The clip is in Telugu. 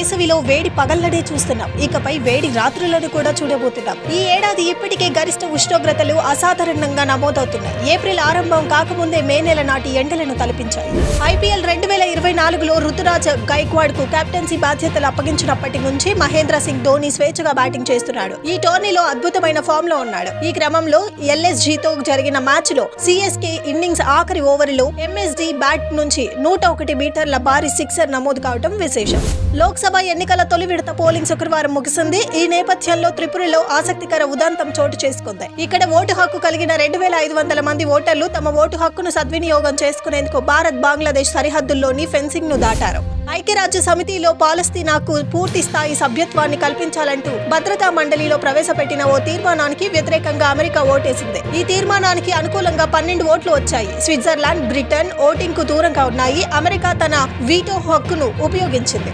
వేసవిలో వేడి పగళ్లనే చూస్తున్నాం. ఇకపై వేడి రాత్రులను కూడా చూడబోతున్నాం. ఈ ఏడాది ఇప్పటికే గరిష్ట ఉష్ణోగ్రతలు అసాధారణంగా నమోదవుతున్నాయి. ఏప్రిల్ ఆరంభం కాకముందే మే నెల నాటి ఎండలను తలపించాయి. ఐపీఎల్ 2024లో రుతురాజ్ గైక్వాడ్ కు కెప్టెన్సీ బాధ్యతలు అప్పగించినప్పటి నుంచి మహేంద్ర సింగ్ ధోని స్వేచ్ఛగా బ్యాటింగ్ చేస్తున్నాడు. ఈ టోర్నీలో అద్భుతమైన ఫామ్ లో ఉన్నాడు. ఈ క్రమంలో ఎల్ఎస్జీతో జరిగిన మ్యాచ్ లో సిఎస్కే ఇన్నింగ్స్ ఆఖరి ఓవర్లో ఎంఎస్డి బ్యాట్ నుంచి 101 మీటర్ల భారీ సిక్సర్ నమోదు కావడం విశేషం. లోక్సభ ఎన్నికల తొలి విడత పోలింగ్ శుక్రవారం ముగిసింది. ఈ నేపథ్యంలో త్రిపురలో ఆసక్తికర ఉదంతం చోటు చేసుకుంది. ఇక్కడ ఓటు హక్కు కలిగిన 2500 మంది ఓటర్లు తమ ఓటు హక్కును సద్వినియోగం చేసుకునేందుకు భారత్ బంగ్లాదేశ్ సరిహద్దుల్లోని ఫెన్సింగ్ ను దాటారు. ఐక్యరాజ్య సమితిలో పాలస్తీనాకు పూర్తి స్థాయి సభ్యత్వాన్ని కల్పించాలంటూ భద్రతా మండలిలో ప్రవేశపెట్టిన ఓ తీర్మానానికి వ్యతిరేకంగా అమెరికా ఓటేసింది. ఈ తీర్మానానికి అనుకూలంగా 12 ఓట్లు వచ్చాయి. స్విట్జర్లాండ్, బ్రిటన్ ఓటింగ్ కు దూరంగా ఉన్నాయి. అమెరికా తన వీటో హక్కును ఉపయోగించింది.